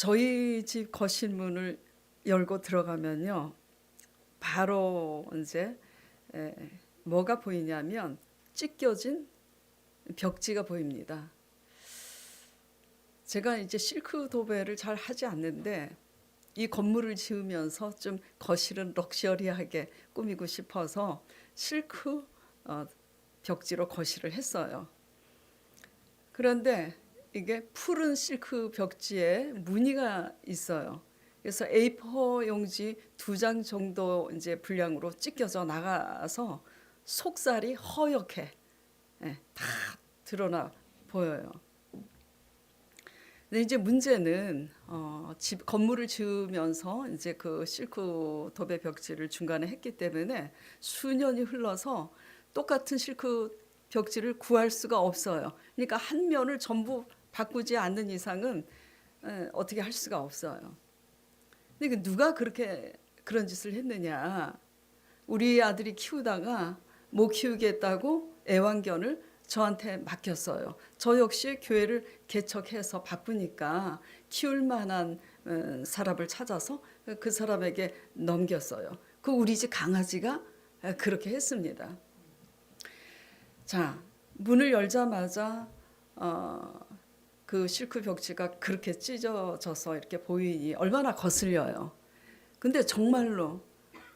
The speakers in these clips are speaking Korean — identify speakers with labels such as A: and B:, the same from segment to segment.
A: 저희 집 거실 문을 열고 들어가면요, 바로 이제 에, 뭐가 보이냐면 찢겨진 벽지가 보입니다. 제가 이제 실크 도배를 잘 하지 않는데 이 건물을 지으면서 좀 거실은 럭셔리하게 꾸미고 싶어서 실크 어, 벽지로 거실을 했어요. 그런데 이게 푸른 실크 벽지에 무늬가 있어요. 그래서 A4 용지 2장 정도 이제 분량으로 찢겨져 나가서 속살이 허옇게 다 드러나 보여요. 근데 이제 문제는 집 건물을 지으면서 이제 그 실크 도배 벽지를 중간에 했기 때문에 수년이 흘러서 똑같은 실크 벽지를 구할 수가 없어요. 그러니까 한 면을 전부 바꾸지 않는 이상은 어떻게 할 수가 없어요. 근데 누가 그렇게 그런 짓을 했느냐? 우리 아들이 키우다가 못 키우겠다고 애완견을 저한테 맡겼어요. 저 역시 교회를 개척해서 바쁘니까 키울 만한 사람을 찾아서 그 사람에게 넘겼어요. 그 우리 집 강아지가 그렇게 했습니다. 자, 문을 열자마자 그 실크 벽지가 그렇게 찢어져서 이렇게 보이니 얼마나 거슬려요. 근데 정말로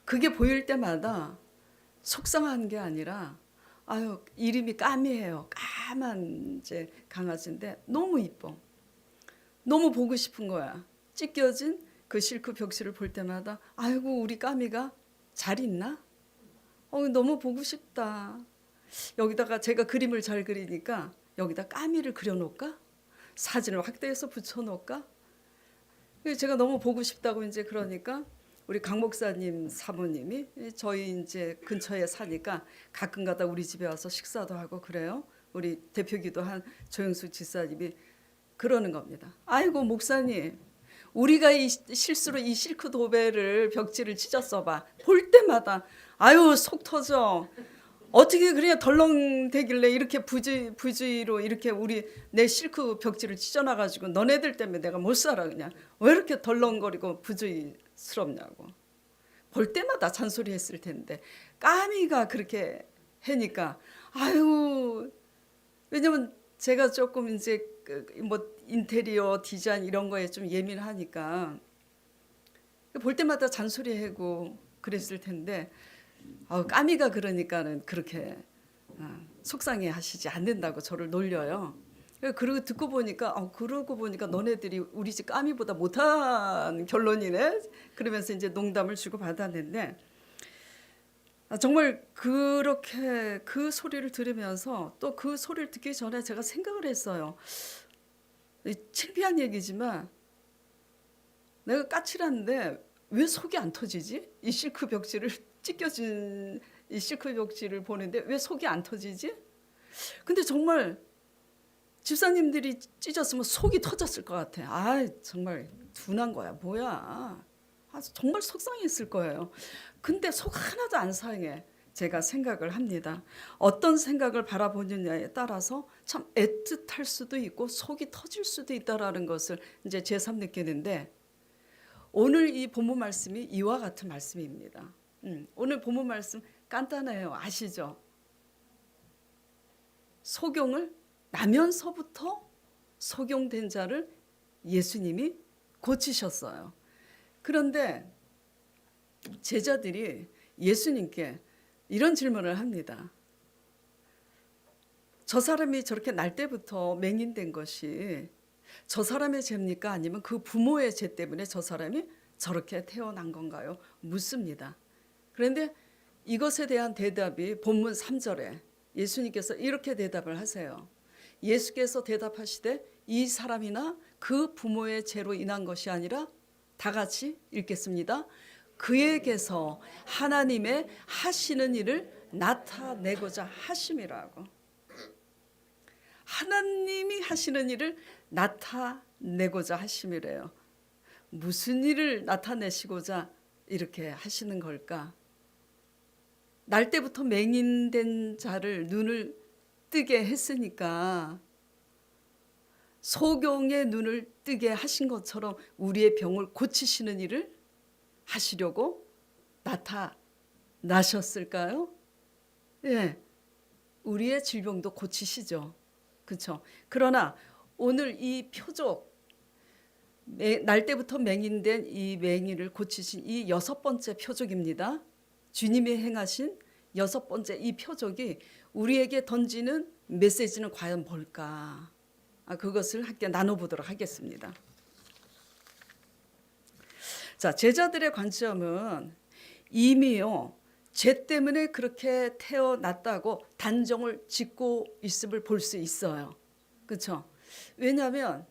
A: 그게 보일 때마다 속상한 게 아니라 아유 이름이 까미예요. 까만 이제 강아지인데 너무 이뻐. 너무 보고 싶은 거야. 찢겨진 그 실크 벽지를 볼 때마다 아이고 우리 까미가 잘 있나? 너무 보고 싶다. 여기다가 제가 그림을 잘 그리니까 여기다 까미를 그려놓을까? 사진을 확대해서 붙여놓을까? 제가 너무 보고 싶다고 이제 그러니까 우리 강 목사님 사모님이 저희 이제 근처에 사니까 가끔가다 우리 집에 와서 식사도 하고 그래요. 우리 대표기도 한 조영수 지사님이 그러는 겁니다. 아이고 목사님, 우리가 이 실수로 이 실크 도배를 벽지를 찢었어 봐. 볼 때마다 아유 속 터져. 어떻게 그냥 덜렁대길래 이렇게 부주의로 이렇게 우리 내 실크 벽지를 찢어놔가지고 너네들 때문에 내가 못 살아 그냥 왜 이렇게 덜렁거리고 부주의스럽냐고 볼 때마다 잔소리했을 텐데 까미가 그렇게 하니까 아유 왜냐면 제가 조금 이제 뭐 인테리어 디자인 이런 거에 좀 예민하니까 볼 때마다 잔소리하고 그랬을 텐데 까미가 그러니까는 그렇게 속상해 하시지 않는다고 저를 놀려요. 그리고 듣고 보니까 그러고 보니까 너네들이 우리 집 까미보다 못한 결론이네. 그러면서 이제 농담을 주고 받았는데 정말 그렇게 그 소리를 들으면서 또 그 소리를 듣기 전에 제가 생각을 했어요. 창피한 얘기지만 내가 까칠한데 왜 속이 안 터지지? 이 실크 벽지를 찢겨진 이 실크 벽지를 보는데 왜 속이 안 터지지? 근데 정말 집사님들이 찢었으면 속이 터졌을 것 같아. 정말 둔한 거야. 뭐야. 정말 속상했을 거예요. 근데 속 하나도 안 상해. 제가 생각을 합니다. 어떤 생각을 바라보느냐에 따라서 참 애틋할 수도 있고 속이 터질 수도 있다라는 것을 이제 새삼 느끼는데 오늘 이 본문 말씀이 이와 같은 말씀입니다. 오늘 본문 말씀 간단해요. 아시죠? 속용을 나면서부터 속용된 자를 예수님이 고치셨어요. 그런데 제자들이 예수님께 이런 질문을 합니다. 저 사람이 저렇게 날 때부터 맹인된 것이 저 사람의 죄입니까? 아니면 그 부모의 죄 때문에 저 사람이 저렇게 태어난 건가요? 묻습니다. 그런데 이것에 대한 대답이 본문 3절에 예수님께서 이렇게 대답을 하세요. 예수께서 대답하시되 이 사람이나 그 부모의 죄로 인한 것이 아니라 다 같이 읽겠습니다. 그에게서 하나님의 하시는 일을 나타내고자 하심이라고. 하나님이 하시는 일을 나타내고자 하심이래요. 무슨 일을 나타내시고자 이렇게 하시는 걸까? 날 때부터 맹인된 자를 눈을 뜨게 했으니까 소경의 눈을 뜨게 하신 것처럼 우리의 병을 고치시는 일을 하시려고 나타나셨을까요? 예, 우리의 질병도 고치시죠. 그렇죠? 그러나 오늘 이 표적, 날 때부터 맹인된 이 맹인을 고치신 이 6번째 표적입니다. 주님이 행하신 6번째 이 표적이 우리에게 던지는 메시지는 과연 뭘까? 그것을 함께 나눠보도록 하겠습니다. 자, 제자들의 관점은 이미요, 죄 때문에 그렇게 태어났다고 단정을 짓고 있음을 볼 수 있어요. 그렇죠? 왜냐하면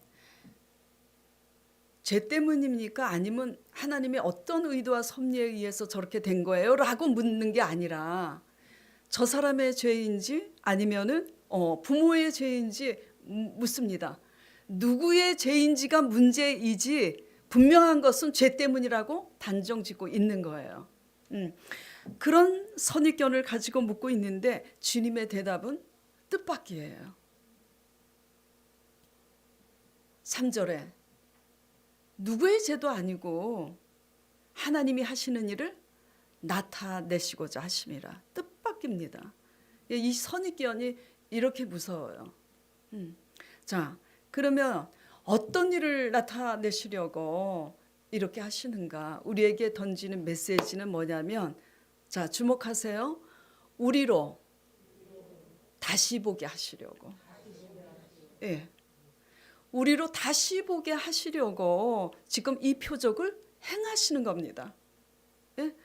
A: 죄 때문입니까? 아니면 하나님의 어떤 의도와 섭리에 의해서 저렇게 된 거예요? 라고 묻는 게 아니라 저 사람의 죄인지 아니면은 부모의 죄인지 묻습니다. 누구의 죄인지가 문제이지 분명한 것은 죄 때문이라고 단정 짓고 있는 거예요. 그런 선입견을 가지고 묻고 있는데 주님의 대답은 뜻밖이에요. 3절에 누구의 죄도 아니고 하나님이 하시는 일을 나타내시고자 하심이라. 뜻밖입니다. 이 선입견이 이렇게 무서워요. 자, 그러면 어떤 일을 나타내시려고 이렇게 하시는가? 우리에게 던지는 메시지는 뭐냐면, 자, 주목하세요. 우리로 다시 보게 하시려고. 예. 우리로 다시 보게 하시려고 지금 이 표적을 행하시는 겁니다. 예?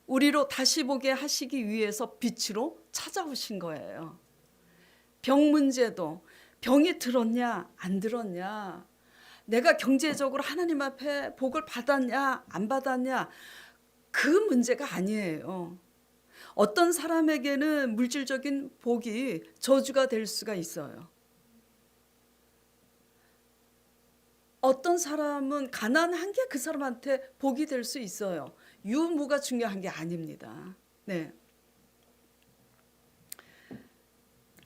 A: 우리로 다시 보게 하시기 위해서 빛으로 찾아오신 거예요. 병 문제도 병이 들었냐 안 들었냐, 내가 경제적으로 하나님 앞에 복을 받았냐 안 받았냐, 그 문제가 아니에요. 어떤 사람에게는 물질적인 복이 저주가 될 수가 있어요. 어떤 사람은 가난한 게 그 사람한테 복이 될 수 있어요. 유무가 중요한 게 아닙니다. 네.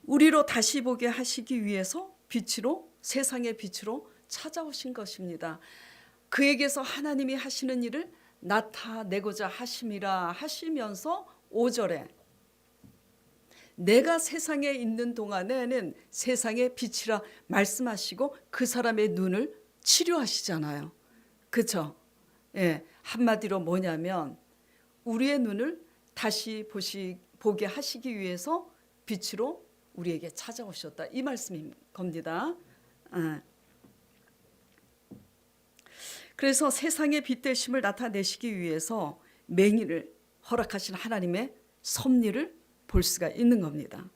A: 우리로 다시 보게 하시기 위해서 빛으로, 세상의 빛으로 찾아오신 것입니다. 그에게서 하나님이 하시는 일을 나타내고자 하심이라 하시면서 5절에 내가 세상에 있는 동안에는 세상의 빛이라 말씀하시고 그 사람의 눈을 치료하시잖아요. 그렇죠? 예, 한마디로 뭐냐면 우리의 눈을 다시 보게 하시기 위해서 빛으로 우리에게 찾아오셨다, 이 말씀인 겁니다. 그래서 세상의 빛 되심을 나타내시기 위해서 맹인을 허락하신 하나님의 섭리를 볼 수가 있는 겁니다.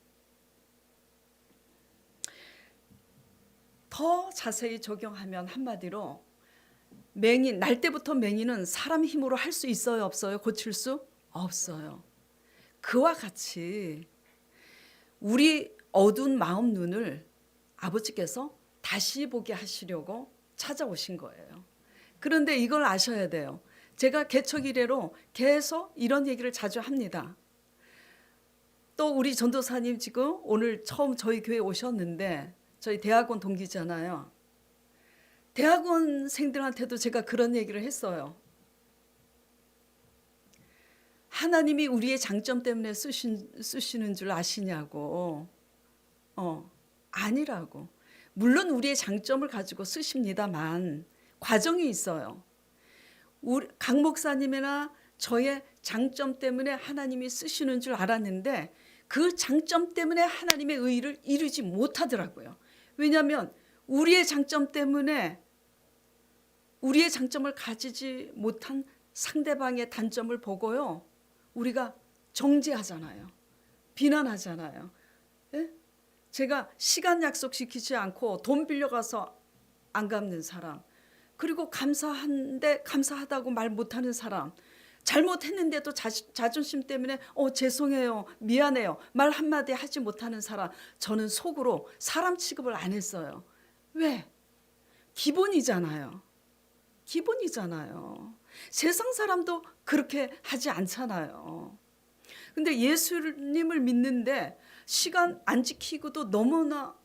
A: 더 자세히 적용하면 한마디로 맹인, 날 때부터 맹인은 사람 힘으로 할 수 있어요, 없어요? 고칠 수 없어요. 그와 같이 우리 어두운 마음 눈을 아버지께서 다시 보게 하시려고 찾아오신 거예요. 그런데 이걸 아셔야 돼요. 제가 개척 이래로 계속 이런 얘기를 자주 합니다. 또 우리 전도사님 지금 오늘 처음 저희 교회 오셨는데 저희 대학원 동기잖아요. 대학원생들한테도 제가 그런 얘기를 했어요. 하나님이 우리의 장점 때문에 쓰시는 줄 아시냐고. 아니라고. 물론 우리의 장점을 가지고 쓰십니다만 과정이 있어요. 강 목사님이나 저의 장점 때문에 하나님이 쓰시는 줄 알았는데 그 장점 때문에 하나님의 의를 이루지 못하더라고요. 왜냐하면 우리의 장점 때문에 우리의 장점을 가지지 못한 상대방의 단점을 보고요, 우리가 정죄하잖아요. 비난하잖아요. 예? 제가 시간 약속시키지 않고 돈 빌려가서 안 갚는 사람, 그리고 감사한데 감사하다고 말 못하는 사람, 잘못했는데도 자존심 때문에 죄송해요, 미안해요 말 한마디 하지 못하는 사람, 저는 속으로 사람 취급을 안 했어요. 왜? 기본이잖아요. 기본이잖아요. 세상 사람도 그렇게 하지 않잖아요. 근데 예수님을 믿는데 시간 안 지키고도 너무나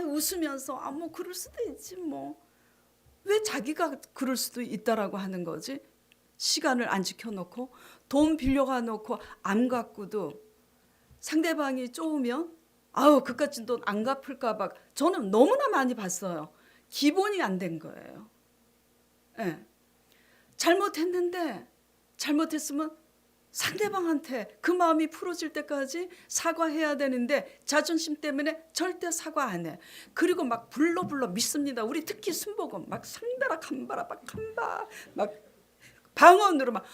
A: 웃으면서 뭐 그럴 수도 있지 뭐. 왜 자기가 그럴 수도 있다라고 하는 거지? 시간을 안 지켜놓고 돈 빌려가 놓고 안 갚고도 상대방이 쪼으면 그깟 돈 안 갚을까 봐 저는 너무나 많이 봤어요. 기본이 안 된 거예요. 예. 잘못했으면 상대방한테 그 마음이 풀어질 때까지 사과해야 되는데 자존심 때문에 절대 사과 안 해. 그리고 막 불러 믿습니다. 우리 특히 순복음 막 상다라 간바라 막 간바 막 방언으로 막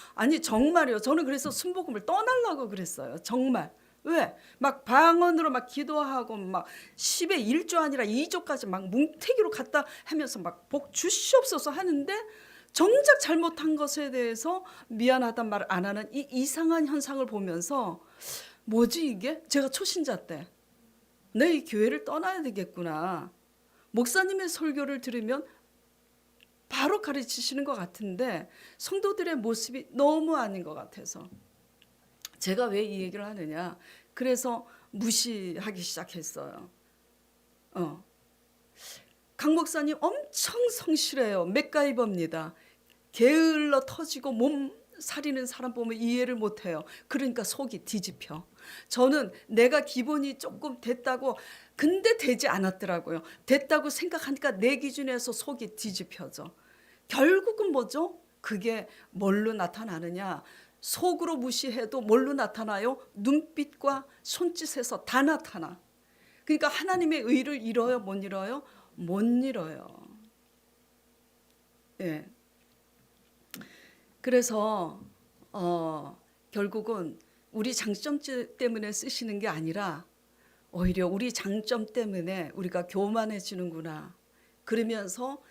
A: 정말이요. 저는 그래서 순복음을 떠나려고 그랬어요. 정말. 왜? 막 방언으로 막 기도하고 막 10에 1조 아니라 2조까지 막 뭉태기로 갔다 하면서 막 복 주시옵소서 하는데 정작 잘못한 것에 대해서 미안하단 말을 안 하는 이 이상한 현상을 보면서 뭐지 이게? 제가 초신자 때 내 이 교회를 떠나야 되겠구나. 목사님의 설교를 들으면 바로 가르치시는 것 같은데 성도들의 모습이 너무 아닌 것 같아서 제가 왜 이 얘기를 하느냐. 그래서 무시하기 시작했어요. 강 목사님 엄청 성실해요. 맥가이버입니다. 게을러 터지고 몸 사리는 사람 보면 이해를 못해요. 그러니까 속이 뒤집혀. 저는 내가 기본이 조금 됐다고 근데 되지 않았더라고요. 됐다고 생각하니까 내 기준에서 속이 뒤집혀져. 결국은 뭐죠? 그게 뭘로 나타나느냐. 속으로 무시해도 뭘로 나타나요? 눈빛과 손짓에서 다 나타나. 그러니까 하나님의 의를 잃어요? 못 잃어요? 못 잃어요. 예. 그래서 결국은 우리 장점 때문에 쓰시는 게 아니라 오히려 우리 장점 때문에 우리가 교만해지는구나. 그러면서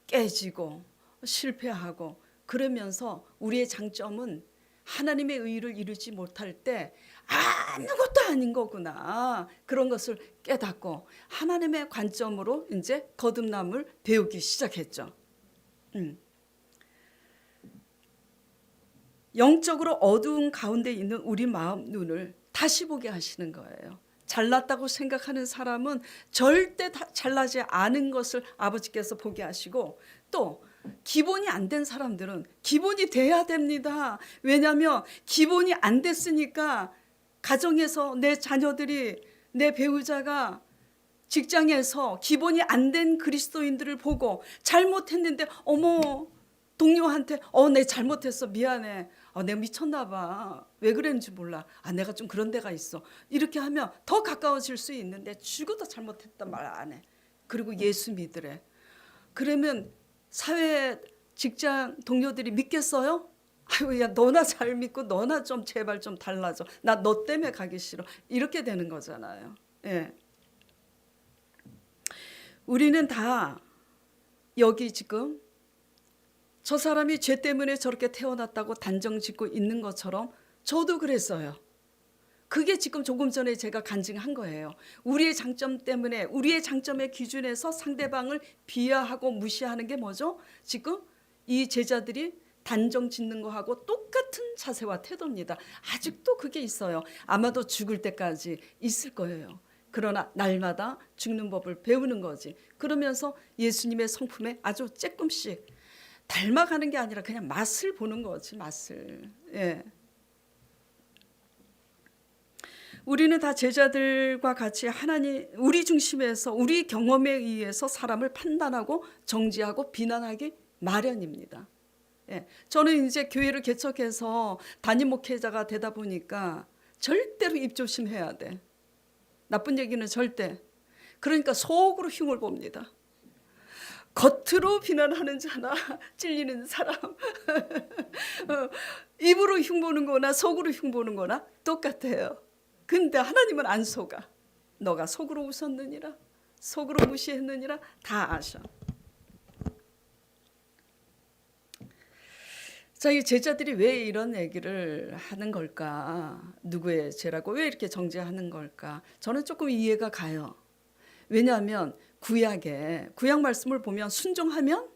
A: 깨지고 실패하고 그러면서 우리의 장점은 하나님의 의를 이루지 못할 때 아무것도 아닌 거구나. 그런 것을 깨닫고 하나님의 관점으로 이제 거듭남을 배우기 시작했죠. 영적으로 어두운 가운데 있는 우리 마음 눈을 다시 보게 하시는 거예요. 잘났다고 생각하는 사람은 절대 잘나지 않은 것을 아버지께서 보게 하시고 또 기본이 안 된 사람들은 기본이 돼야 됩니다. 왜냐하면 기본이 안 됐으니까 가정에서 내 자녀들이 내 배우자가 직장에서 기본이 안 된 그리스도인들을 보고 잘못했는데 동료한테 내 잘못했어 미안해. 내가 미쳤나 봐. 왜 그랬는지 몰라. 내가 좀 그런 데가 있어. 이렇게 하면 더 가까워질 수 있는데 죽어도 잘못했단 말 안 해. 그리고 예수 믿으래. 그러면 사회 직장 동료들이 믿겠어요? 야 너나 잘 믿고 너나 좀 제발 좀 달라져. 나 너 때문에 가기 싫어. 이렇게 되는 거잖아요. 예. 우리는 다 여기 지금 저 사람이 죄 때문에 저렇게 태어났다고 단정 짓고 있는 것처럼 저도 그랬어요. 그게 지금 조금 전에 제가 간증한 거예요. 우리의 장점 때문에 우리의 장점의 기준에서 상대방을 비하하고 무시하는 게 뭐죠? 지금 이 제자들이 단정 짓는 거하고 똑같은 자세와 태도입니다. 아직도 그게 있어요. 아마도 죽을 때까지 있을 거예요. 그러나 날마다 죽는 법을 배우는 거지. 그러면서 예수님의 성품에 아주 조금씩 닮아가는 게 아니라 그냥 맛을 보는 거지. 맛을. 예. 우리는 다 제자들과 같이 하나님 우리 중심에서 우리 경험에 의해서 사람을 판단하고 정지하고 비난하기 마련입니다. 예. 저는 이제 교회를 개척해서 담임 목회자가 되다 보니까 절대로 입 조심해야 돼. 나쁜 얘기는 절대. 그러니까 속으로 흉을 봅니다. 겉으로 비난하는 자나 찔리는 사람 입으로 흉보는 거나 속으로 흉보는 거나 똑같아요. 근데 하나님은 안 속아. 너가 속으로 웃었느니라 속으로 무시했느니라 다 아셔. 자, 이 제자들이 왜 이런 얘기를 하는 걸까? 누구의 죄라고 왜 이렇게 정죄하는 걸까? 저는 조금 이해가 가요. 왜냐하면 구약 말씀을 보면 순종하면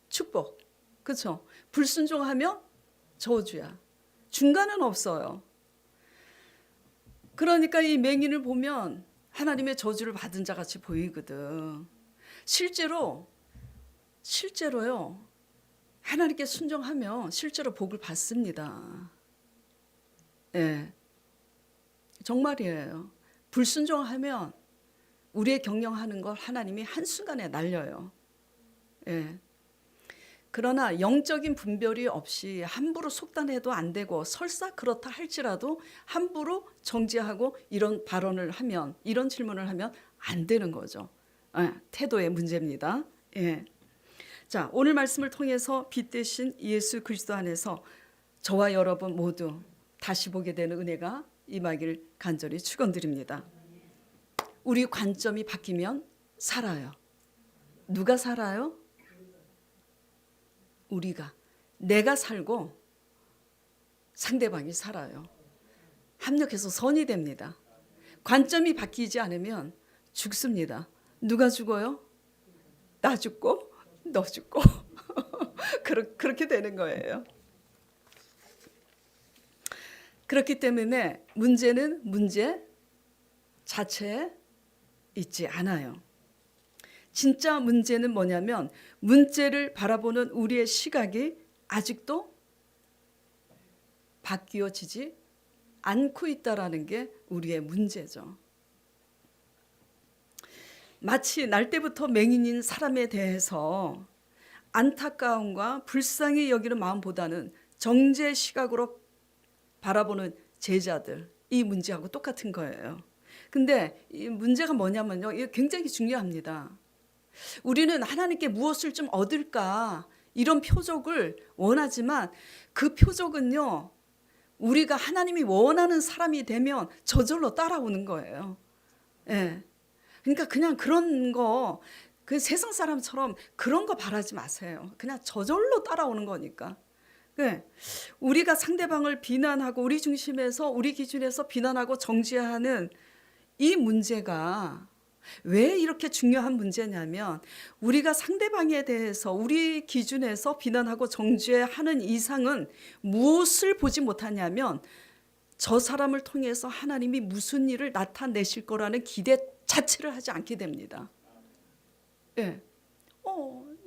A: 축복, 그렇죠? 불순종하면 저주야. 중간은 없어요. 그러니까 이 맹인을 보면 하나님의 저주를 받은 자 같이 보이거든. 실제로요. 하나님께 순종하면 실제로 복을 받습니다. 예. 정말이에요. 불순종하면 우리의 경영하는 걸 하나님이 한순간에 날려요. 예. 그러나 영적인 분별이 없이 함부로 속단해도 안 되고 설사 그렇다 할지라도 함부로 정지하고 이런 발언을 하면, 이런 질문을 하면 안 되는 거죠. 예, 태도의 문제입니다. 예. 자, 오늘 말씀을 통해서 빛 대신 예수 그리스도 안에서 저와 여러분 모두 다시 보게 되는 은혜가 임하길 간절히 축원드립니다. 우리 관점이 바뀌면 살아요. 누가 살아요? 우리가. 내가 살고 상대방이 살아요. 합력해서 선이 됩니다. 관점이 바뀌지 않으면 죽습니다. 누가 죽어요? 나 죽고 너 죽고 그렇게 되는 거예요. 그렇기 때문에 문제는 문제 자체에 있지 않아요. 진짜 문제는 뭐냐면 문제를 바라보는 우리의 시각이 아직도 바뀌어지지 않고 있다라는 게 우리의 문제죠. 마치 날 때부터 맹인인 사람에 대해서 안타까움과 불쌍히 여기는 마음보다는 정죄 시각으로 바라보는 제자들, 이 문제하고 똑같은 거예요. 근데 이 문제가 뭐냐면요, 이게 굉장히 중요합니다. 우리는 하나님께 무엇을 좀 얻을까 이런 표적을 원하지만 그 표적은요, 우리가 하나님이 원하는 사람이 되면 저절로 따라오는 거예요. 예. 그러니까 그냥 그런 거, 그 세상 사람처럼 그런 거 바라지 마세요. 그냥 저절로 따라오는 거니까. 네. 우리가 상대방을 비난하고 우리 중심에서 우리 기준에서 비난하고 정죄하는 이 문제가 왜 이렇게 중요한 문제냐면 우리가 상대방에 대해서 우리 기준에서 비난하고 정죄하는 이상은 무엇을 보지 못하냐면 저 사람을 통해서 하나님이 무슨 일을 나타내실 거라는 기대 자체를 하지 않게 됩니다. 예.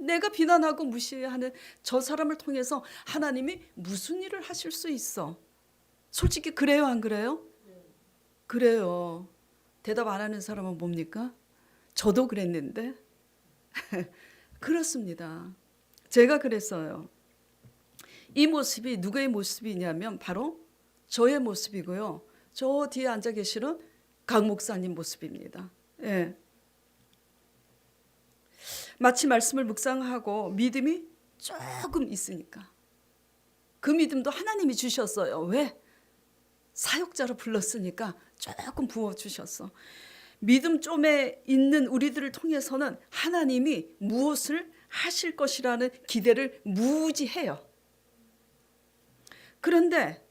A: 내가 비난하고 무시하는 저 사람을 통해서 하나님이 무슨 일을 하실 수 있어? 솔직히 그래요, 안 그래요? 그래요. 대답 안 하는 사람은 뭡니까? 저도 그랬는데. 그렇습니다. 제가 그랬어요. 이 모습이 누구의 모습이냐면 바로 저의 모습이고요. 저 뒤에 앉아 계시는 강 목사님 모습입니다. 예. 마치 말씀을 묵상하고 믿음이 조금 있으니까. 그 믿음도 하나님이 주셨어요. 왜? 사역자로 불렀으니까 조금 부어주셨어. 믿음 좀에 있는 우리들을 통해서는 하나님이 무엇을 하실 것이라는 기대를 무지해요. 그런데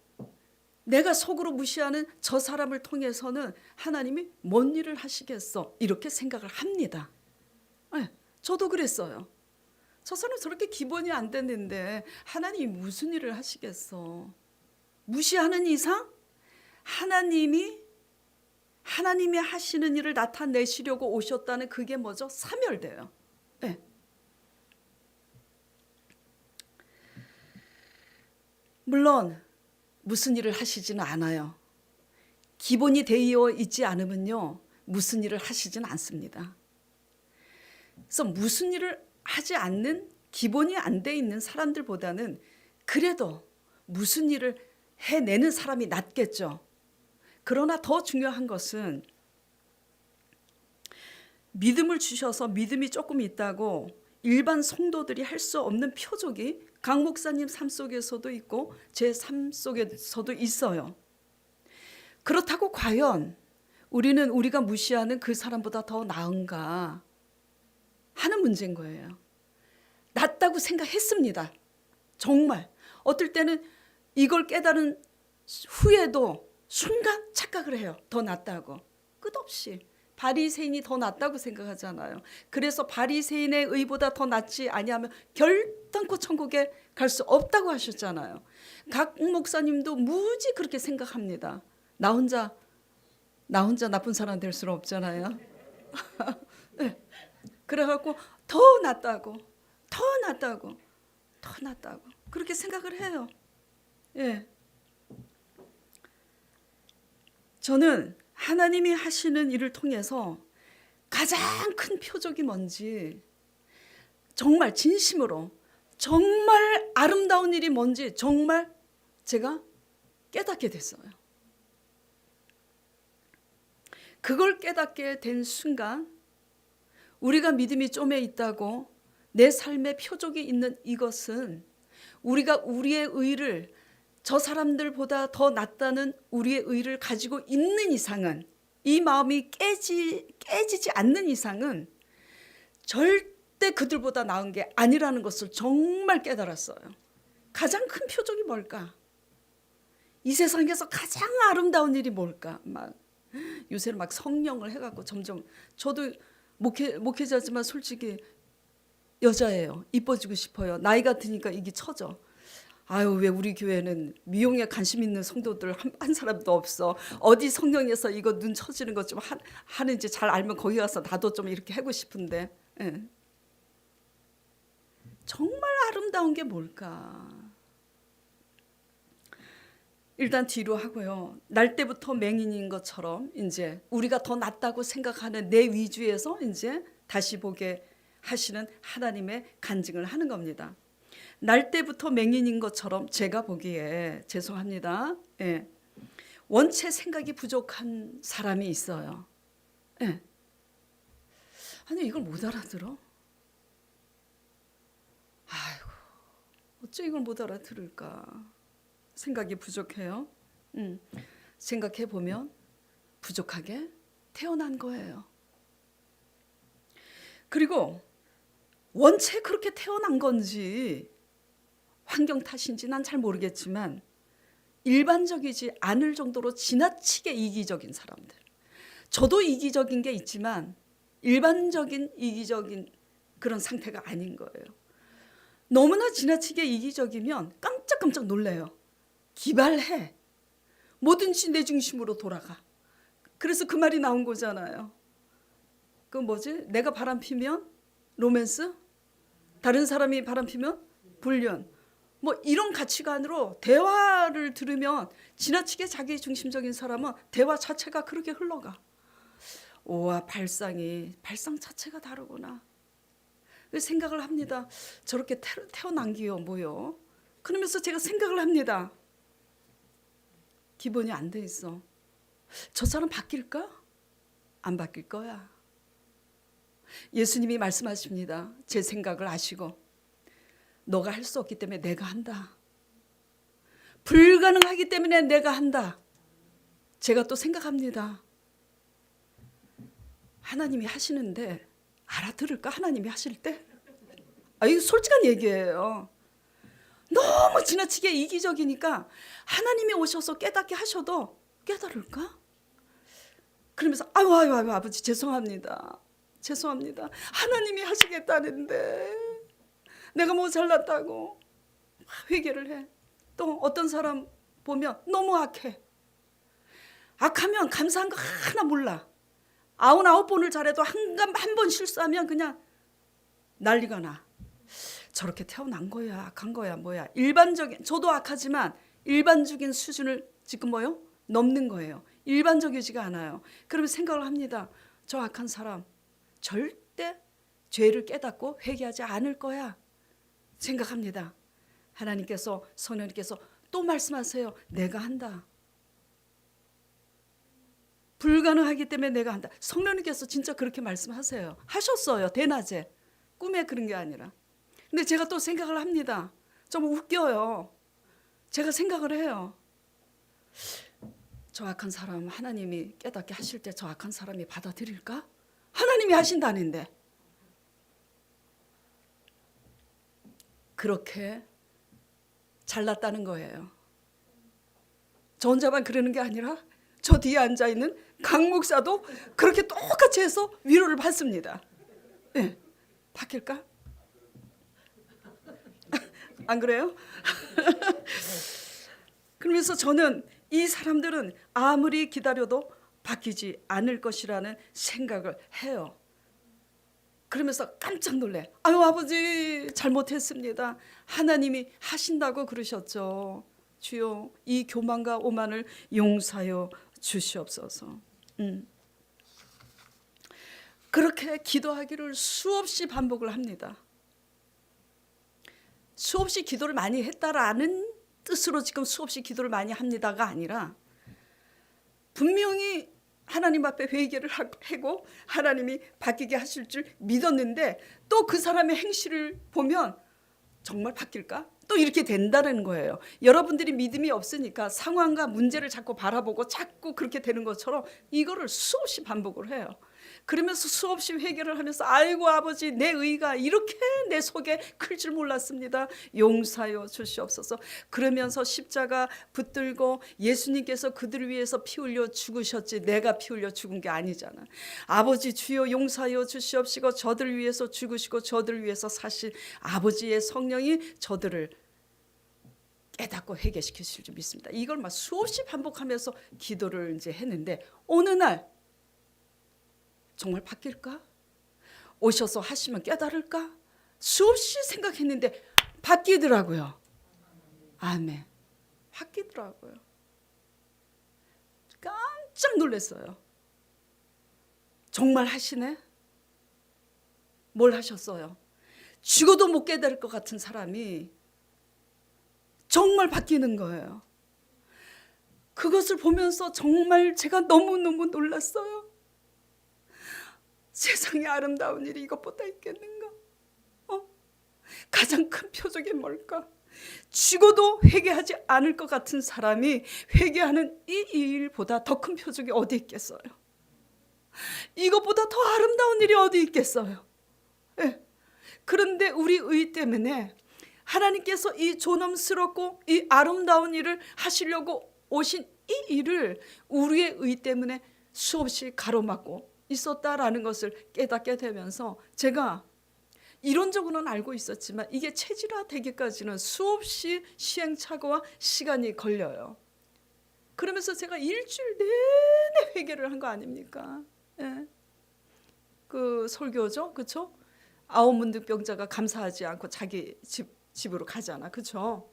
A: 내가 속으로 무시하는 저 사람을 통해서는 하나님이 뭔 일을 하시겠어? 이렇게 생각을 합니다. 네, 저도 그랬어요. 저 사람 저렇게 기본이 안 됐는데 하나님이 무슨 일을 하시겠어? 무시하는 이상 하나님이 하시는 일을 나타내시려고 오셨다는 그게 뭐죠? 사멸돼요. 네. 물론 무슨 일을 하시지는 않아요. 기본이 되어 있지 않으면요, 무슨 일을 하시지는 않습니다. 그래서 무슨 일을 하지 않는 기본이 안 돼 있는 사람들보다는 그래도 무슨 일을 해내는 사람이 낫겠죠. 그러나 더 중요한 것은 믿음을 주셔서 믿음이 조금 있다고 일반 성도들이 할 수 없는 표적이 강 목사님 삶 속에서도 있고 제 삶 속에서도 있어요. 그렇다고 과연 우리는 우리가 무시하는 그 사람보다 더 나은가 하는 문제인 거예요. 낫다고 생각했습니다. 정말 어떨 때는 이걸 깨달은 후에도 순간 착각을 해요. 더 낫다고. 끝없이 바리새인이 더 낫다고 생각하잖아요. 그래서 바리새인의 의보다 더 낫지 아니하면 결단코 천국에 갈 수 없다고 하셨잖아요. 각 목사님도 무지 그렇게 생각합니다. 나 혼자 나 혼자 나쁜 사람 될 수는 없잖아요. 네. 그래갖고 더 낫다고, 더 낫다고, 더 낫다고 그렇게 생각을 해요. 예. 저는 하나님이 하시는 일을 통해서 가장 큰 표적이 뭔지, 정말 진심으로 정말 아름다운 일이 뭔지 정말 제가 깨닫게 됐어요. 그걸 깨닫게 된 순간 우리가 믿음이 좀에 있다고 내 삶의 표적이 있는 이것은 우리가 우리의 의를 저 사람들보다 더 낫다는 우리의 의를 가지고 있는 이상은, 이 마음이 깨지지 않는 이상은 절대 그들보다 나은 게 아니라는 것을 정말 깨달았어요. 가장 큰 표적이 뭘까? 이 세상에서 가장 아름다운 일이 뭘까? 요새는 성령을 해갖고 점점, 저도 목회자지만 솔직히 여자예요. 이뻐지고 싶어요. 나이가 드니까 이게 처져. 아유, 왜 우리 교회는 미용에 관심 있는 성도들 한 사람도 없어. 어디 성경에서 이거 눈 처지는 것 좀 하는지 잘 알면 거기 가서 나도 좀 이렇게 하고 싶은데. 예. 정말 아름다운 게 뭘까? 일단 뒤로 하고요. 날 때부터 맹인인 것처럼 이제 우리가 더 낫다고 생각하는 내 위주에서 이제 다시 보게 하시는 하나님의 간증을 하는 겁니다. 날 때부터 맹인인 것처럼 제가 보기에, 죄송합니다. 예. 원체 생각이 부족한 사람이 있어요. 예. 아니 이걸 못 알아들어? 아이고, 어째 이걸 못 알아들을까? 생각이 부족해요. 생각해 보면 부족하게 태어난 거예요. 그리고 원체 그렇게 태어난 건지 환경 탓인지 난 잘 모르겠지만 일반적이지 않을 정도로 지나치게 이기적인 사람들. 저도 이기적인 게 있지만 일반적인 이기적인 그런 상태가 아닌 거예요. 너무나 지나치게 이기적이면 깜짝깜짝 놀래요. 기발해. 뭐든지 내 중심으로 돌아가. 그래서 그 말이 나온 거잖아요. 그 뭐지? 내가 바람 피면 로맨스? 다른 사람이 바람 피면 불륜. 뭐 이런 가치관으로 대화를 들으면 지나치게 자기 중심적인 사람은 대화 자체가 그렇게 흘러가. 오와 발상 자체가 다르구나. 생각을 합니다. 저렇게 태어난 게요 뭐요? 그러면서 제가 생각을 합니다. 기본이 안 돼 있어. 저 사람 바뀔까? 안 바뀔 거야. 예수님이 말씀하십니다. 제 생각을 아시고 너가 할 수 없기 때문에 내가 한다. 불가능하기 때문에 내가 한다. 제가 또 생각합니다. 하나님이 하시는데 알아들을까? 하나님이 하실 때? 이거 솔직한 얘기예요. 너무 지나치게 이기적이니까 하나님이 오셔서 깨닫게 하셔도 깨달을까? 그러면서 아유 아버지 죄송합니다. 하나님이 하시겠다는데 내가 뭐 잘났다고 회개를 해. 또 어떤 사람 보면 너무 악해. 악하면 감사한 거 하나 몰라. 99번을 잘해도 한 번 실수하면 그냥 난리가 나. 저렇게 태어난 거야, 악한 거야, 뭐야. 일반적인, 저도 악하지만 일반적인 수준을 지금 뭐요? 넘는 거예요. 일반적이지가 않아요. 그러면 생각을 합니다. 저 악한 사람 절대 죄를 깨닫고 회개하지 않을 거야. 생각합니다. 하나님께서, 성령님께서 또 말씀하세요. 내가 한다. 불가능하기 때문에 내가 한다. 성령님께서 진짜 그렇게 말씀하세요. 하셨어요. 대낮에. 꿈에 그런 게 아니라. 근데 제가 또 생각을 합니다. 좀 웃겨요. 제가 생각을 해요. 저 악한 사람 하나님이 깨닫게 하실 때 저 악한 사람이 받아들일까? 하나님이 하신다는데. 그렇게 잘났다는 거예요. 저 혼자만 그러는 게 아니라 저 뒤에 앉아있는 강 목사도 그렇게 똑같이 해서 위로를 받습니다. 네. 바뀔까? 안 그래요? 그러면서 저는 이 사람들은 아무리 기다려도 바뀌지 않을 것이라는 생각을 해요. 그러면서 깜짝 놀래. 아유, 아버지 잘못했습니다. 하나님이 하신다고 그러셨죠. 주여, 이 교만과 오만을 용서하여 주시옵소서. 그렇게 기도하기를 수없이 반복을 합니다. 수없이 기도를 많이 했다라는 뜻으로 지금 수없이 기도를 많이 합니다가 아니라, 분명히 하나님 앞에 회개를 하고 하나님이 바뀌게 하실 줄 믿었는데 또 그 사람의 행실을 보면 정말 바뀔까? 또 이렇게 된다는 거예요. 여러분들이 믿음이 없으니까 상황과 문제를 자꾸 바라보고 자꾸 그렇게 되는 것처럼 이거를 수없이 반복을 해요. 그러면서 수없이 회개를 하면서 아이고 아버지, 내 의가 이렇게 내 속에 클 줄 몰랐습니다. 용서하여 주시옵소서. 그러면서 십자가 붙들고 예수님께서 그들을 위해서 피 흘려 죽으셨지 내가 피 흘려 죽은 게 아니잖아. 아버지 주여 용서하여 주시옵시고 저들을 위해서 죽으시고 저들을 위해서 사실 아버지의 성령이 저들을 깨닫고 회개시키실 줄 믿습니다. 이걸 막 수없이 반복하면서 기도를 이제 했는데 어느 날 정말 바뀔까? 오셔서 하시면 깨달을까? 수없이 생각했는데 바뀌더라고요. 아멘. 바뀌더라고요. 깜짝 놀랐어요. 정말 하시네? 뭘 하셨어요? 죽어도 못 깨달을 것 같은 사람이 정말 바뀌는 거예요. 그것을 보면서 정말 제가 너무너무 놀랐어요. 세상에 아름다운 일이 이것보다 있겠는가? 가장 큰 표적이 뭘까? 죽어도 회개하지 않을 것 같은 사람이 회개하는 이 일보다 더 큰 표적이 어디 있겠어요? 이것보다 더 아름다운 일이 어디 있겠어요? 네. 그런데 우리 의 때문에 하나님께서 이 존엄스럽고 이 아름다운 일을 하시려고 오신 이 일을 우리의 의 때문에 수없이 가로막고 있었다라는 것을 깨닫게 되면서 제가 이론적으로는 알고 있었지만 이게 체질화되기까지는 수없이 시행착오와 시간이 걸려요. 그러면서 제가 일주일 내내 회개를 한 거 아닙니까? 예. 그 설교죠, 그렇죠? 아홉문득병자가 감사하지 않고 자기 집으로 가잖아, 그렇죠?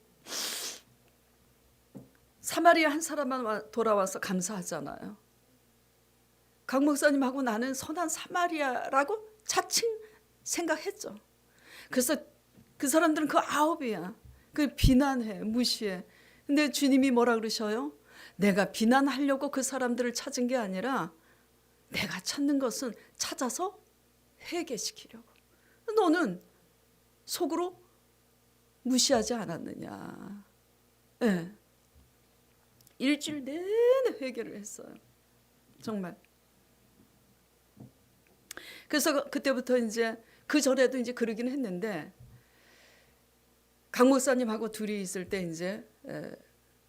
A: 사마리아 한 사람만 돌아와서 감사하잖아요. 강 목사님하고 나는 선한 사마리아라고 자칭 생각했죠. 그래서 그 사람들은 그 아홉이야. 그 비난해, 무시해. 근데 주님이 뭐라 그러셔요? 내가 비난하려고 그 사람들을 찾은 게 아니라 내가 찾는 것은 찾아서 회개시키려고. 너는 속으로 무시하지 않았느냐. 네. 일주일 내내 회개를 했어요. 정말. 그래서 그때부터 이제 그 전에도 이제 그러긴 했는데 강 목사님하고 둘이 있을 때 이제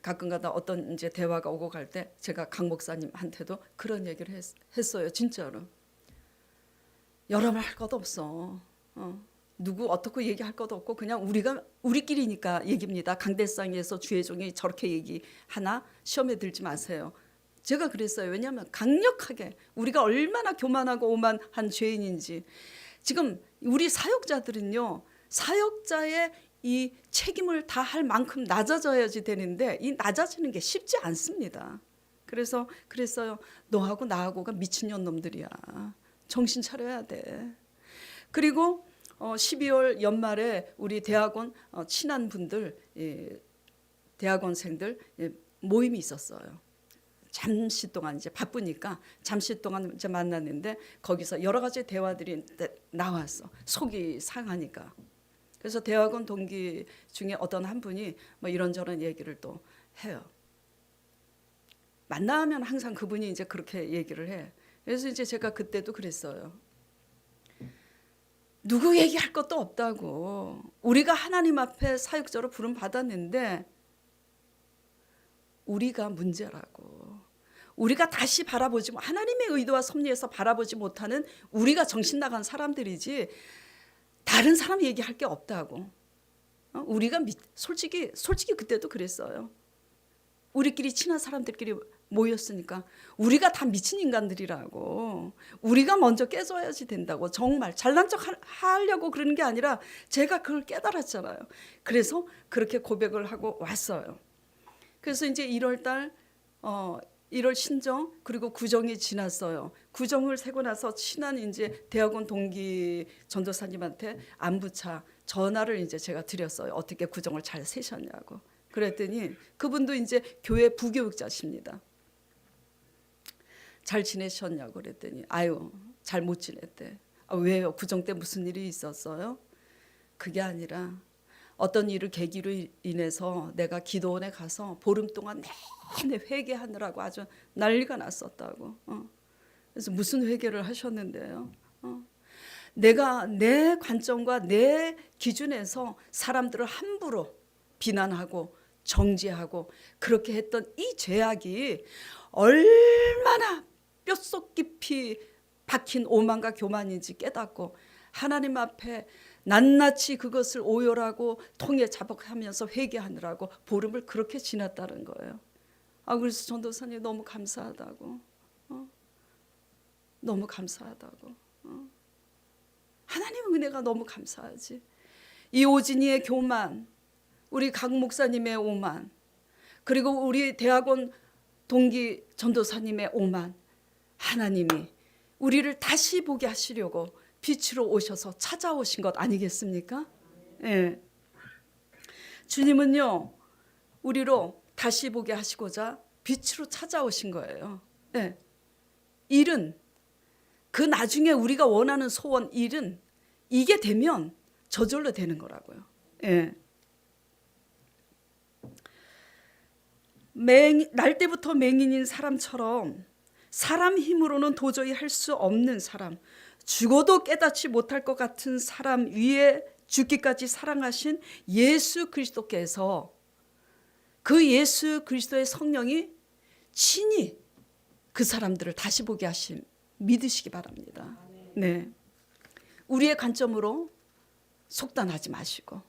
A: 가끔가다 어떤 이제 대화가 오고 갈 때 제가 강 목사님한테도 그런 얘기를 했어요. 진짜로. 여러 말 할 것도 없어. 누구 어떻게 얘기할 것도 없고 그냥 우리끼리니까 얘기입니다. 강대상에서 주의 종이 저렇게 얘기하나 시험에 들지 마세요. 제가 그랬어요. 왜냐하면 강력하게 우리가 얼마나 교만하고 오만한 죄인인지. 지금 우리 사역자들은요, 사역자의 이 책임을 다 할 만큼 낮아져야지 되는데 이 낮아지는 게 쉽지 않습니다. 그래서 그랬어요. 너하고 나하고가 미친년 놈들이야. 정신 차려야 돼. 그리고 12월 연말에 우리 대학원 친한 분들, 대학원생들 모임이 있었어요. 잠시 동안 이제 바쁘니까 잠시 동안 이제 만났는데 거기서 여러 가지 대화들이 나왔어. 속이 상하니까. 그래서 대학원 동기 중에 어떤 한 분이 뭐 이런저런 얘기를 또 해요. 만나면 항상 그분이 이제 그렇게 얘기를 해. 그래서 이제 제가 그때도 그랬어요. 누구 얘기할 것도 없다고. 우리가 하나님 앞에 사역자로 부름 받았는데 우리가 문제라고. 우리가 다시 바라보지 하나님의 의도와 섭리에서 바라보지 못하는 우리가 정신 나간 사람들이지 다른 사람 얘기할 게 없다고. 우리가 솔직히 그때도 그랬어요. 우리끼리 친한 사람들끼리 모였으니까 우리가 다 미친 인간들이라고, 우리가 먼저 깨져야지 된다고, 정말 잘난 척 하려고 그러는 게 아니라 제가 그걸 깨달았잖아요. 그래서 그렇게 고백을 하고 왔어요. 그래서 이제 1월 달 1월 신정 그리고 구정이 지났어요. 구정을 세고 나서 친한 이제 대학원 동기 전도사님한테 안부차 전화를 이제 제가 드렸어요. 어떻게 구정을 잘 세셨냐고. 그랬더니 그분도 이제 교회 부교육자십니다. 잘 지내셨냐고 그랬더니 아유 잘 못 지냈대. 아, 왜요? 구정 때 무슨 일이 있었어요? 그게 아니라 어떤 일을 계기로 인해서 내가 기도원에 가서 보름 동안 내내 회개하느라고 아주 난리가 났었다고. 그래서 무슨 회개를 하셨는데요? 내가 내 관점과 내 기준에서 사람들을 함부로 비난하고 정죄하고 그렇게 했던 이 죄악이 얼마나 뼛속 깊이 박힌 오만과 교만인지 깨닫고 하나님 앞에 낱낱이 그것을 오열하고 통에 자복하면서 회개하느라고 보름을 그렇게 지났다는 거예요. 아, 그래서 전도사님 너무 감사하다고. 너무 감사하다고. 하나님 은혜가 너무 감사하지. 이 오진이의 교만, 우리 강 목사님의 오만, 그리고 우리 대학원 동기 전도사님의 오만, 하나님이 우리를 다시 보게 하시려고 빛으로 오셔서 찾아오신 것 아니겠습니까? 예. 주님은요, 우리로 다시 보게 하시고자 빛으로 찾아오신 거예요. 예. 일은 그 나중에 우리가 원하는 소원 일은 이게 되면 저절로 되는 거라고요. 예. 날 때부터 맹인인 사람처럼 사람 힘으로는 도저히 할 수 없는 사람, 죽어도 깨닫지 못할 것 같은 사람 위에 죽기까지 사랑하신 예수 그리스도께서 그 예수 그리스도의 성령이 친히 그 사람들을 다시 보게 하심 믿으시기 바랍니다. 네, 우리의 관점으로 속단하지 마시고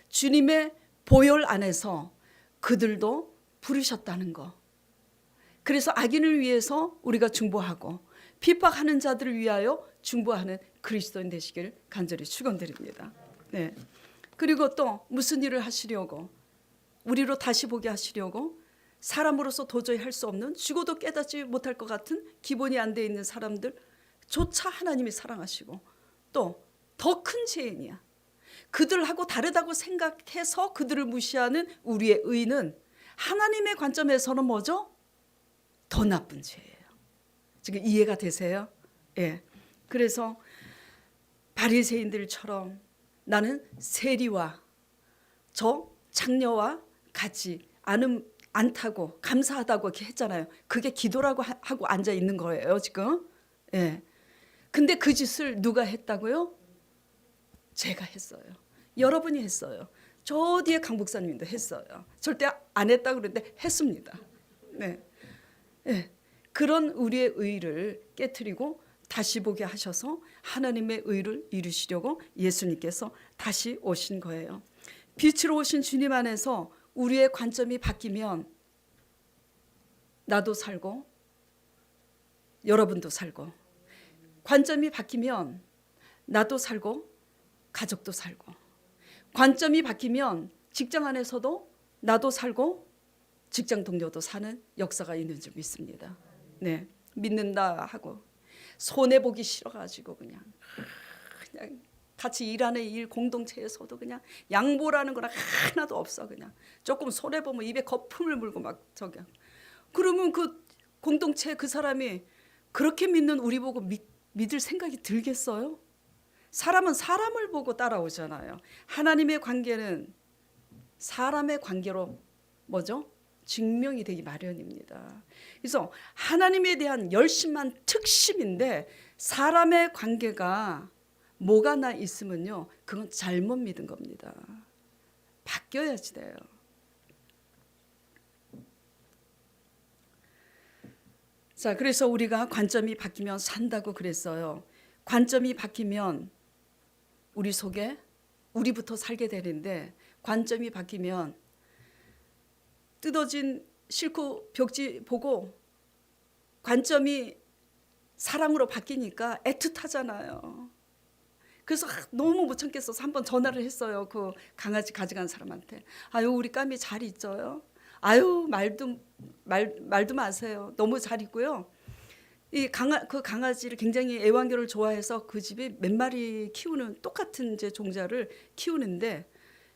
A: 주님의 보혈 안에서 그들도 부르셨다는 거. 그래서 악인을 위해서 우리가 중보하고 핍박하는 자들을 위하여 중보하는 그리스도인 되시길 간절히 축원드립니다. 네. 그리고 또 무슨 일을 하시려고 우리로 다시 보게 하시려고 사람으로서 도저히 할 수 없는 죽어도 깨닫지 못할 것 같은 기본이 안 돼 있는 사람들조차 하나님이 사랑하시고 또 더 큰 죄인이야. 그들하고 다르다고 생각해서 그들을 무시하는 우리의 의는 하나님의 관점에서는 뭐죠? 더 나쁜 죄예요. 지금 이해가 되세요? 예. 그래서 바리새인들처럼 나는 세리와 저 장녀와 같이 않다고 감사하다고 이렇게 했잖아요. 그게 기도라고 하고 앉아 있는 거예요, 지금. 예. 근데 그 짓을 누가 했다고요? 제가 했어요. 여러분이 했어요. 저 뒤에 강 목사님도 했어요. 절대 안 했다고 그러는데 했습니다. 네. 네. 그런 우리의 의를 깨트리고 다시 보게 하셔서 하나님의 의를 이루시려고 예수님께서 다시 오신 거예요. 빛으로 오신 주님 안에서 우리의 관점이 바뀌면 나도 살고 여러분도 살고, 관점이 바뀌면 나도 살고 가족도 살고, 관점이 바뀌면 직장 안에서도 나도 살고 직장 동료도 사는 역사가 있는 줄 믿습니다. 네, 믿는다 하고 손해보기 싫어가지고 그냥 같이 일하는 일 공동체에서도 그냥 양보라는 거랑 하나도 없어. 그냥 조금 손해보면 입에 거품을 물고 막 저기. 그러면 그 공동체 그 사람이 그렇게 믿는 우리 보고 믿을 생각이 들겠어요? 사람은 사람을 보고 따라오잖아요. 하나님의 관계는 사람의 관계로 뭐죠? 증명이 되기 마련입니다. 그래서 하나님에 대한 열심만 특심인데 사람의 관계가 뭐가 나 있으면요, 그건 잘못 믿은 겁니다. 바뀌어야지 돼요. 자, 그래서 우리가 관점이 바뀌면 산다고 그랬어요. 관점이 바뀌면 우리 속에 우리부터 살게 되는데 관점이 바뀌면 뜯어진 실크 벽지 보고 관점이 사랑으로 바뀌니까 애틋하잖아요. 그래서 너무 못 참겠어서 한번 전화를 했어요. 그 강아지 가져간 사람한테. 아유, 우리 까미 잘 있어요? 아유, 말도 마세요. 너무 잘 있고요. 그 강아지를 굉장히 애완견을 좋아해서 그 집이 몇 마리 키우는 똑같은 이제 종자를 키우는데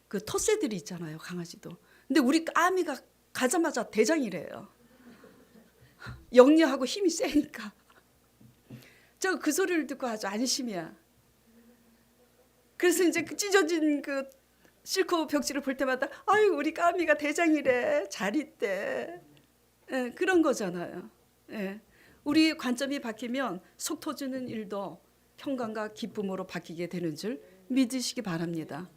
A: 그 텃새들이 있잖아요, 강아지도. 근데 우리 까미가 가자마자 대장이래요. 영리하고 힘이 세니까. 저 그 소리를 듣고 아주 안심이야. 그래서 이제 그 찢어진 그 실크 벽지를 볼 때마다 아유, 우리 까미가 대장이래, 잘 있대. 예, 그런 거잖아요. 예. 우리 관점이 바뀌면 속 터지는 일도 평강과 기쁨으로 바뀌게 되는 줄 믿으시기 바랍니다.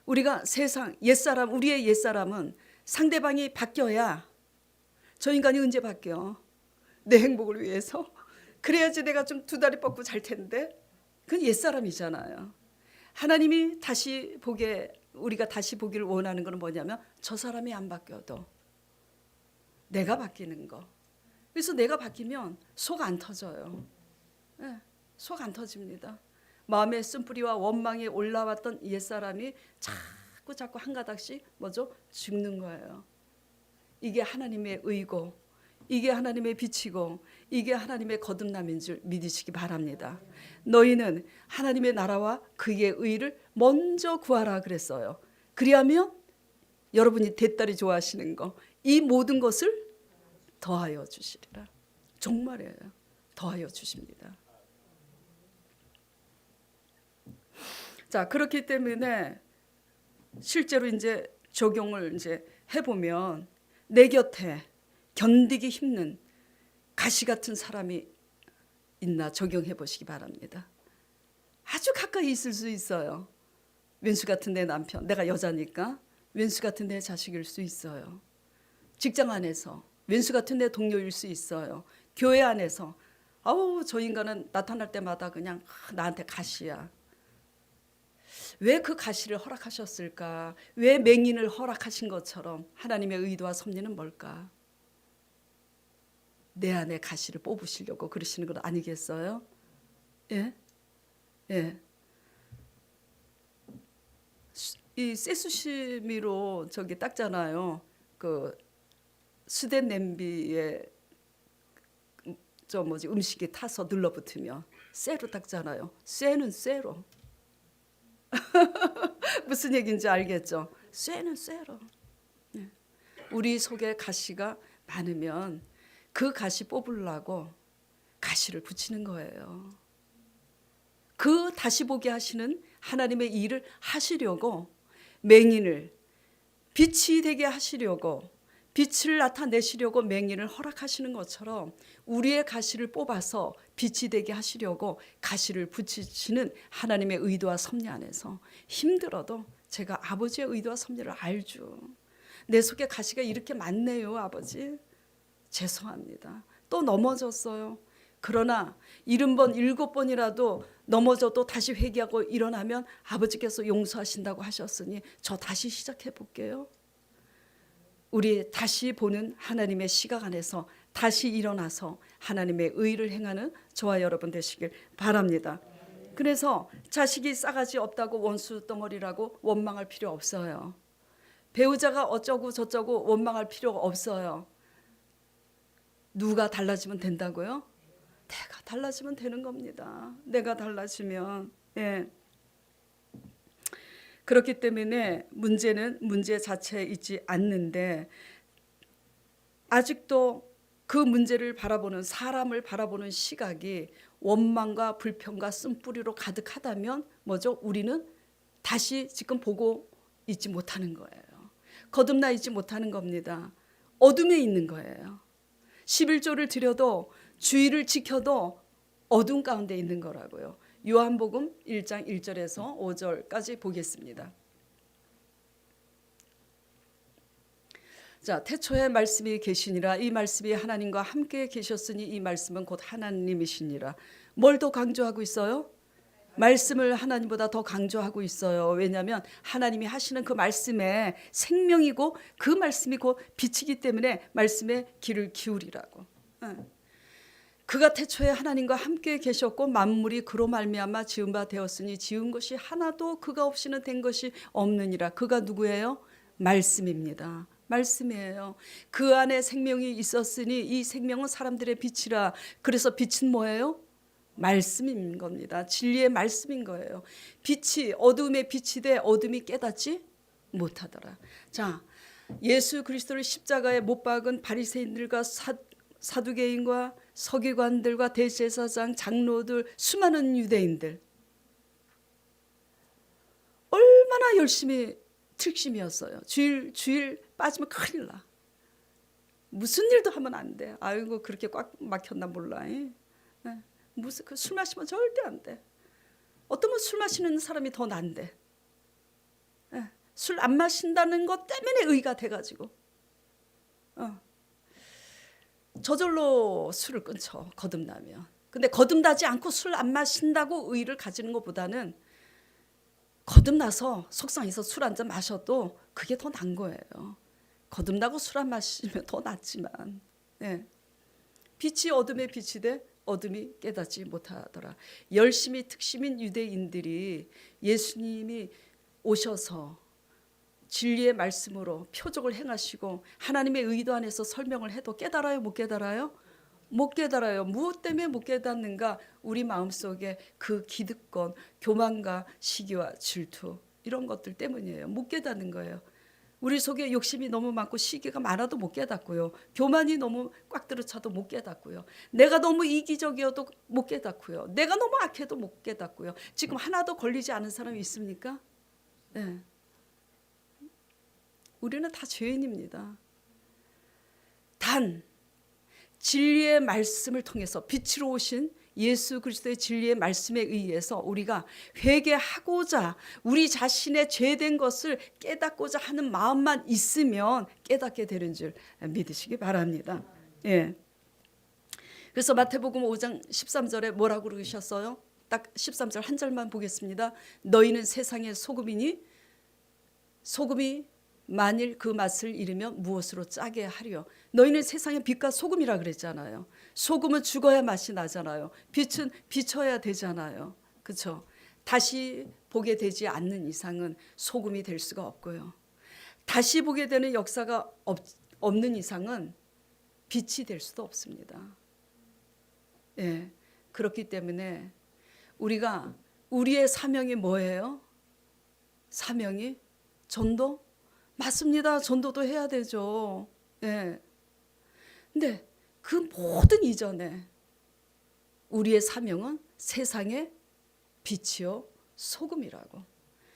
A: 우리가 세상 옛사람, 우리의 옛사람은 상대방이 바뀌어야 저 인간이 언제 바뀌어? 내 행복을 위해서? 그래야지 내가 좀 두 다리 뻗고 잘 텐데. 그건 옛사람이잖아요. 하나님이 우리가 다시 보기를 원하는 것은 뭐냐면 저 사람이 안 바뀌어도 내가 바뀌는 거. 그래서 내가 바뀌면 속 안 터져요. 네, 속 안 터집니다. 마음의 쓴뿌리와 원망이 올라왔던 옛사람이 자꾸 한 가닥씩 죽는 거예요. 이게 하나님의 의고, 이게 하나님의 빛이고, 이게 하나님의 거듭남인 줄 믿으시기 바랍니다. 너희는 하나님의 나라와 그의 의를 먼저 구하라 그랬어요. 그리하면 여러분이 대딸이 좋아하시는 거, 이 모든 것을 더하여 주시리라. 정말이에요. 더하여 주십니다. 자, 그렇기 때문에 실제로 이제 적용을 이제 해보면 내 곁에 견디기 힘든 가시 같은 사람이 있나 적용해 보시기 바랍니다. 아주 가까이 있을 수 있어요. 왼수 같은 내 남편, 내가 여자니까 왼수 같은 내 자식일 수 있어요. 직장 안에서 왼수 같은 내 동료일 수 있어요. 교회 안에서 아우, 저 인간은 나타날 때마다 그냥 나한테 가시야. 왜 그 가시를 허락하셨을까? 왜 맹인을 허락하신 것처럼 하나님의 의도와 섭리는 뭘까? 내 안에 가시를 뽑으시려고 그러시는 건 아니겠어요? 예? 예. 이 쇠수시미로 저기 닦잖아요. 그 수된 냄비에 음식이 타서 눌러붙으면 쇠로 닦잖아요. 쇠는 쇠로. 무슨 얘기인지 알겠죠? 쇠는 쇠로. 예. 우리 속에 가시가 많으면 그 가시 뽑으려고 가시를 붙이는 거예요. 그 다시 보게 하시는 하나님의 일을 하시려고 맹인을 빛이 되게 하시려고, 빛을 나타내시려고 맹인을 허락하시는 것처럼 우리의 가시를 뽑아서 빛이 되게 하시려고 가시를 붙이시는 하나님의 의도와 섭리 안에서 힘들어도 제가 아버지의 의도와 섭리를 알죠. 내 속에 가시가 이렇게 많네요, 아버지. 죄송합니다. 또 넘어졌어요. 그러나 70번, 7번이라도 넘어져도 다시 회개하고 일어나면 아버지께서 용서하신다고 하셨으니 저 다시 시작해 볼게요. 우리 다시 보는 하나님의 시각 안에서 다시 일어나서 하나님의 의를 행하는 저와 여러분 되시길 바랍니다. 그래서 자식이 싸가지 없다고 원수 덩어리라고 원망할 필요 없어요. 배우자가 어쩌고 저쩌고 원망할 필요가 없어요. 누가 달라지면 된다고요? 내가 달라지면 되는 겁니다. 내가 달라지면. 예. 그렇기 때문에 문제는 문제 자체에 있지 않는데 아직도 그 문제를 바라보는, 사람을 바라보는 시각이 원망과 불평과 쓴뿌리로 가득하다면 우리는 다시 지금 보고 있지 못하는 거예요. 거듭나 있지 못하는 겁니다. 어둠에 있는 거예요. 11조를 드려도 주의를 지켜도 어둠 가운데 있는 거라고요. 요한복음 1장 1절에서 5절까지 보겠습니다. 자, 태초에 말씀이 계시니라. 이 말씀이 하나님과 함께 계셨으니 이 말씀은 곧 하나님이시니라. 뭘 더 강조하고 있어요? 말씀을 하나님보다 더 강조하고 있어요. 왜냐하면 하나님이 하시는 그 말씀에 생명이고 그 말씀이 곧 빛이기 때문에 말씀에 귀를 기울이라고. 그가 태초에 하나님과 함께 계셨고 만물이 그로 말미암아 지은 바 되었으니 지은 것이 하나도 그가 없이는 된 것이 없느니라. 그가 누구예요? 말씀입니다. 말씀이에요. 그 안에 생명이 있었으니 이 생명은 사람들의 빛이라. 그래서 빛은 뭐예요? 말씀인 겁니다. 진리의 말씀인 거예요. 빛이 어둠의 빛이 돼 어둠이 깨닫지 못하더라. 자, 예수 그리스도를 십자가에 못 박은 바리새인들과 사두개인과 서기관들과 대제사장, 장로들, 수많은 유대인들 얼마나 열심히 특심이었어요. 주일 빠지면 큰일 나. 무슨 일도 하면 안 돼. 아이고 그렇게 꽉 막혔나 몰라. 무슨 술 마시면 절대 안 돼. 어떤 술 마시는 사람이 더 난데. 술 안 마신다는 것 때문에 의가 돼가지고. 저절로 술을 끊죠. 거듭나면. 근데 거듭나지 않고 술 안 마신다고 의를 가지는 것보다는 거듭나서 속상해서 술 한 잔 마셔도 그게 더 난 거예요. 거듭나고 술 안 마시면 더 낫지만. 빛이 어둠의 빛이 돼 어둠이 깨닫지 못하더라. 열심히 특심인 유대인들이 예수님이 오셔서 진리의 말씀으로 표적을 행하시고 하나님의 의도 안에서 설명을 해도 깨달아요? 못 깨달아요? 못 깨달아요. 무엇 때문에 못 깨닫는가? 우리 마음속에 그 기득권, 교만과 시기와 질투 이런 것들 때문이에요. 못 깨닫는 거예요. 우리 속에 욕심이 너무 많고 시기가 많아도 못 깨닫고요. 교만이 너무 꽉 들어차도 못 깨닫고요. 내가 너무 이기적이어도 못 깨닫고요. 내가 너무 악해도 못 깨닫고요. 지금 하나도 걸리지 않은 사람이 있습니까? 네. 우리는 다 죄인입니다. 단 진리의 말씀을 통해서 빛으로 오신 예수 그리스도의 진리의 말씀에 의해서 우리가 회개하고자 우리 자신의 죄된 것을 깨닫고자 하는 마음만 있으면 깨닫게 되는 줄 믿으시기 바랍니다. 그래서 마태복음 5장 13절에 뭐라고 그러셨어요? 딱 13절 한 절만 보겠습니다. 너희는 세상의 소금이니 소금이 만일 그 맛을 잃으면 무엇으로 짜게 하려. 너희는 세상의 빛과 소금이라 그랬잖아요. 소금은 죽어야 맛이 나잖아요. 빛은 비춰야 되잖아요. 그렇죠? 다시 보게 되지 않는 이상은 소금이 될 수가 없고요. 다시 보게 되는 역사가 없는 이상은 빛이 될 수도 없습니다. 그렇기 때문에 우리가 우리의 사명이 뭐예요? 사명이 전도? 맞습니다. 전도도 해야 되죠. 근데 그 모든 이전에 우리의 사명은 세상의 빛이요 소금이라고.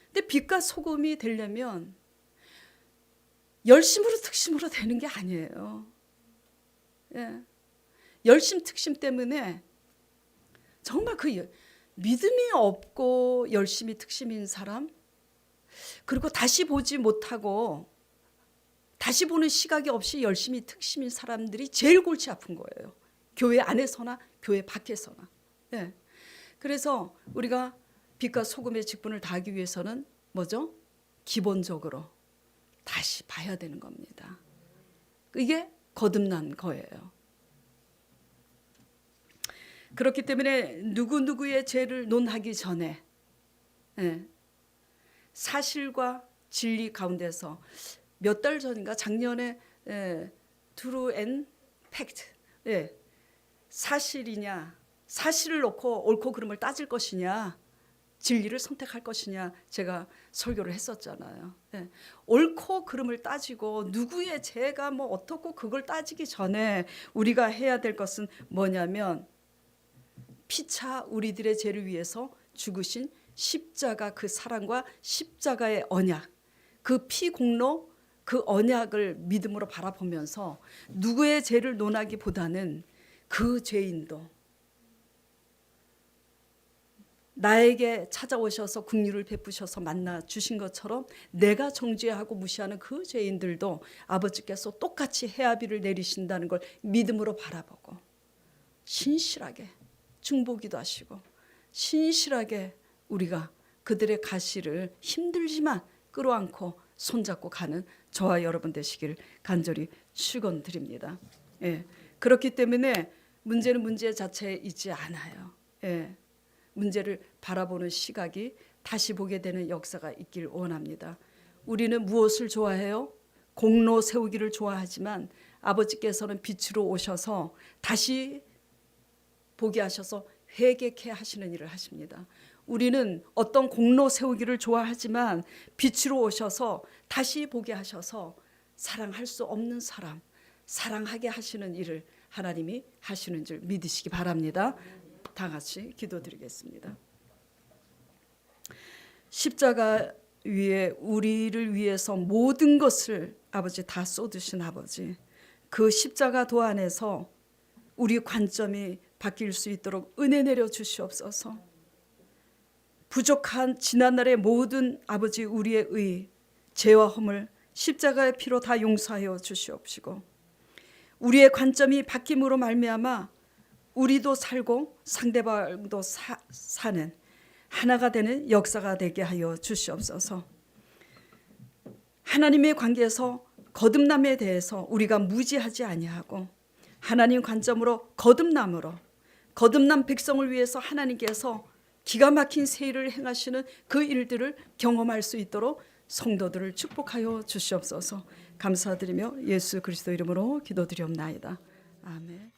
A: 근데 빛과 소금이 되려면 열심으로 특심으로 되는 게 아니에요. 열심 특심 때문에 정말 그 믿음이 없고 열심히 특심인 사람, 그리고 다시 보지 못하고 다시 보는 시각이 없이 열심히 특심인 사람들이 제일 골치 아픈 거예요. 교회 안에서나 교회 밖에서나. 그래서 우리가 빛과 소금의 직분을 다하기 위해서는 뭐죠? 기본적으로 다시 봐야 되는 겁니다. 이게 거듭난 거예요. 그렇기 때문에 누구누구의 죄를 논하기 전에 사실과 진리 가운데서 몇 달 전인가 작년에 트루 앤 팩트, 사실이냐 사실을 놓고 옳고 그름을 따질 것이냐 진리를 선택할 것이냐 제가 설교를 했었잖아요. 옳고 그름을 따지고 누구의 죄가 뭐 어떻고 그걸 따지기 전에 우리가 해야 될 것은 뭐냐면 피차 우리들의 죄를 위해서 죽으신 십자가 그 사랑과 십자가의 언약, 그 피공로 그 언약을 믿음으로 바라보면서 누구의 죄를 논하기보다는 그 죄인도 나에게 찾아오셔서 긍휼을 베푸셔서 만나 주신 것처럼 내가 정죄하고 무시하는 그 죄인들도 아버지께서 똑같이 해하비를 내리신다는 걸 믿음으로 바라보고 신실하게 중보기도 하시고 신실하게 우리가 그들의 가시를 힘들지만 끌어안고 손잡고 가는 저와 여러분 되시길 간절히 축원드립니다. 예. 그렇기 때문에 문제는 문제 자체에 있지 않아요. 예. 문제를 바라보는 시각이 다시 보게 되는 역사가 있길 원합니다. 우리는 무엇을 좋아해요? 공로 세우기를 좋아하지만 아버지께서는 빛으로 오셔서 다시 보게 하셔서 회개케 하시는 일을 하십니다. 우리는 어떤 공로 세우기를 좋아하지만 빛으로 오셔서 다시 보게 하셔서 사랑할 수 없는 사람, 사랑하게 하시는 일을 하나님이 하시는 줄 믿으시기 바랍니다. 다 같이 기도드리겠습니다. 십자가 위에 우리를 위해서 모든 것을 아버지 다 쏟으신 아버지, 그 십자가 도 안에서 우리 관점이 바뀔 수 있도록 은혜 내려 주시옵소서. 부족한 지난날의 모든 아버지 우리의 의, 죄와 허물 십자가의 피로 다 용서하여 주시옵시고, 우리의 관점이 바뀜으로 말미암아 우리도 살고 상대방도 사는 하나가 되는 역사가 되게 하여 주시옵소서. 하나님의 관계에서 거듭남에 대해서 우리가 무지하지 아니하고 하나님 관점으로 거듭난 백성을 위해서 하나님께서 기가 막힌 새 일을 행하시는 그 일들을 경험할 수 있도록 성도들을 축복하여 주시옵소서. 감사드리며 예수 그리스도 이름으로 기도드리옵나이다. 아멘.